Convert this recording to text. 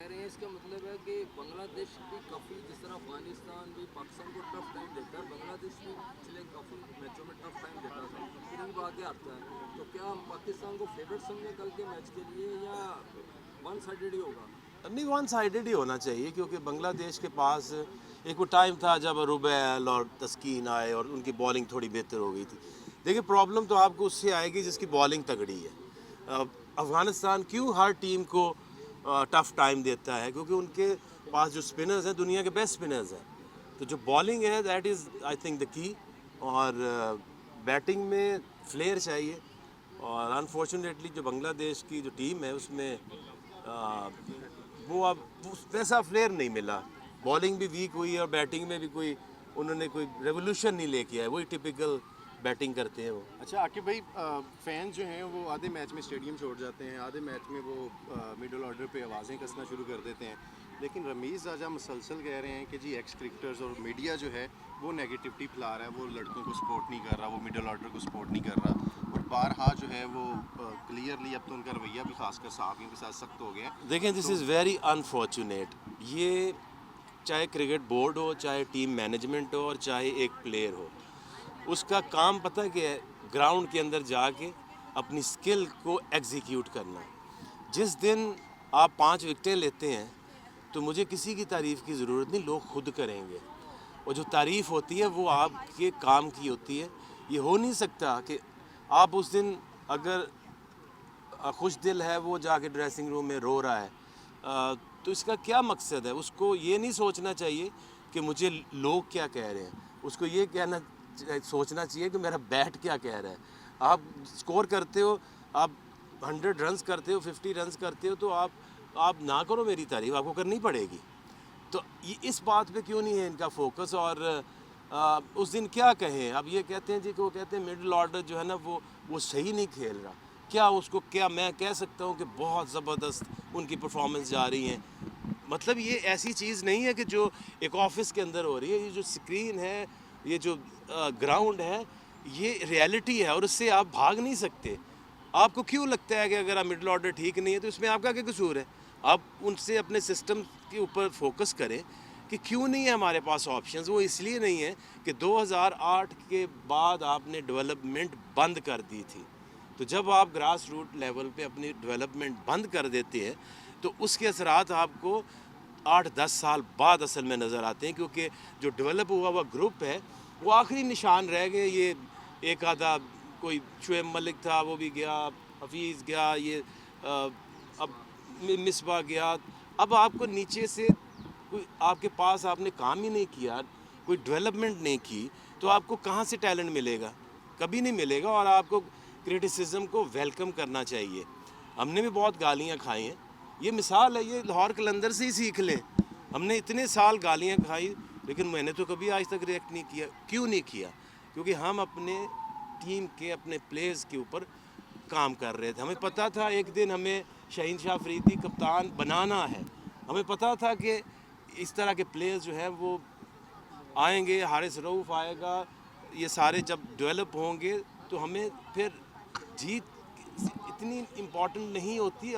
کہہ رہے ہیں اس کا مطلب ہے کہ بنگلہ دیش بھی کافی جس طرح افغانستان بھی پاکستان کو ٹف ٹائم دیتا ہے، بنگلہ دیش بھی پچھلے کافی میچوں میں ٹف ٹائم دیتا تھا، قریب آگے آتا ہے، تو کیا ہم پاکستان کو فیوریٹ سمجھیں کل کے میچ کے لیے یا ون سائیڈڈ ہی ہوگا؟ نہیں، ون سائیڈڈ ہی ہونا چاہیے، کیونکہ بنگلہ دیش کے پاس ایک وہ ٹائم تھا جب روبیل اور تسکین آئے اور ان کی بالنگ تھوڑی بہتر ہو گئی تھی. دیکھیے پرابلم تو آپ کو اس سے آئے گی جس کی بالنگ تگڑی ہے. افغانستان کیوں ہر ٹیم کو ٹف ٹائم دیتا ہے؟ کیونکہ ان کے پاس جو اسپنرز ہیں دنیا کے بیسٹ اسپنرز ہیں، تو جو بالنگ ہے that is I think the کی. اور بیٹنگ میں فلیئر چاہیے، اور انفارچونیٹلی جو بنگلہ دیش کی جو ٹیم ہے اس میں وہ اب ویسا فلیئر نہیں ملا. بالنگ بھی ویک ہوئی ہے اور بیٹنگ میں بھی انہوں نے کوئی ریولوشن نہیں لے کے آئے، وہی ٹپیکل بیٹنگ کرتے ہیں وہ. اچھا عاقب بھائی، فینس جو ہیں وہ آدھے میچ میں اسٹیڈیم چھوڑ جاتے ہیں، آدھے میچ میں وہ مڈل آرڈر پہ آوازیں کسنا شروع کر دیتے ہیں، لیکن رمیز راجہ مسلسل کہہ رہے ہیں کہ جی ایکس کرکٹرز اور میڈیا جو ہے وہ نیگیٹیوٹی پھیلا رہا ہے، وہ لڑکوں کو سپورٹ نہیں کر رہا، وہ مڈل آرڈر کو سپورٹ نہیں کر رہا، اور بارہا جو ہے وہ کلیئرلی اب تو ان کا رویہ بھی خاص کر صحافیوں کے ساتھ سخت ہو گیا ہے. دیکھیں دس از ویری انفارچونیٹ. یہ چاہے کرکٹ بورڈ ہو، چاہے ٹیم مینجمنٹ ہو، اور چاہے ایک پلیئر ہو، اس کا کام پتہ کہ ہے گراؤنڈ کے اندر جا کے اپنی سکل کو ایگزیکیوٹ کرنا. جس دن آپ 5 وکٹیں لیتے ہیں تو مجھے کسی کی تعریف کی ضرورت نہیں، لوگ خود کریں گے، اور جو تعریف ہوتی ہے وہ آپ کے کام کی ہوتی ہے. یہ ہو نہیں سکتا کہ آپ اس دن اگر خوش دل ہے وہ جا کے ڈریسنگ روم میں رو رہا ہے، تو اس کا کیا مقصد ہے؟ اس کو یہ نہیں سوچنا چاہیے کہ مجھے لوگ کیا کہہ رہے ہیں، اس کو یہ سوچنا چاہیے کہ میرا بیٹ کیا کہہ رہا ہے. آپ سکور کرتے ہو، آپ 100 رنز کرتے ہو، 50 رنز کرتے ہو، تو آپ نہ کرو میری تعریف، آپ کو کرنی پڑے گی. تو اس بات پہ کیوں نہیں ہے ان کا فوکس؟ اور اس دن کیا کہیں؟ اب یہ کہتے ہیں جی کہ وہ کہتے ہیں مڈل آرڈر جو ہے نا وہ صحیح نہیں کھیل رہا. کیا اس کو کیا میں کہہ سکتا ہوں کہ بہت زبردست ان کی پرفارمنس جا رہی ہیں؟ مطلب یہ ایسی چیز نہیں ہے کہ جو ایک آفس کے اندر ہو رہی ہے. یہ جو اسکرین ہے، یہ جو گراؤنڈ ہے، یہ ریالٹی ہے، اور اس سے آپ بھاگ نہیں سکتے. آپ کو کیوں لگتا ہے کہ اگر آپ مڈل آرڈر ٹھیک نہیں ہے تو اس میں آپ کا کیا قصور ہے؟ آپ ان سے اپنے سسٹم کے اوپر فوکس کریں کہ کیوں نہیں ہے ہمارے پاس آپشنز. وہ اس لیے نہیں ہے کہ 2008 کے بعد آپ نے ڈیولپمنٹ بند کر دی تھی. تو جب آپ گراس روٹ لیول پہ اپنی ڈیولپمنٹ بند کر دیتے ہیں تو اس کے اثرات آپ کو 8-10 سال بعد اصل میں نظر آتے ہیں، کیونکہ جو ڈیولپ ہوا گروپ ہے وہ آخری نشان رہ گئے. یہ ایک آدھا کوئی شعیب ملک تھا وہ بھی گیا، حفیظ گیا، یہ اب مصباح گیا. اب آپ کو نیچے سے کوئی آپ کے پاس آپ نے کام ہی نہیں کیا، کوئی ڈیولپمنٹ نہیں کی، تو آپ کو کہاں سے ٹیلنٹ ملے گا؟ کبھی نہیں ملے گا. اور آپ کو کرٹیسزم کو ویلکم کرنا چاہیے. ہم نے بھی بہت گالیاں کھائی ہیں، یہ مثال ہے، یہ لاہور قلندر سے ہی سیکھ لیں. ہم نے اتنے سال گالیاں کھائی، لیکن میں نے تو کبھی آج تک ریئیکٹ نہیں کیا. کیوں نہیں کیا؟ کیونکہ ہم اپنے ٹیم کے اپنے پلیئرز کے اوپر کام کر رہے تھے. ہمیں پتہ تھا ایک دن ہمیں شہین شاہ افریدی کپتان بنانا ہے. ہمیں پتہ تھا کہ اس طرح کے پلیئرز جو ہیں وہ آئیں گے، حارث رؤوف آئے گا، یہ سارے جب ڈیولپ ہوں گے تو ہمیں پھر جیت اتنی امپورٹنٹ نہیں ہوتی.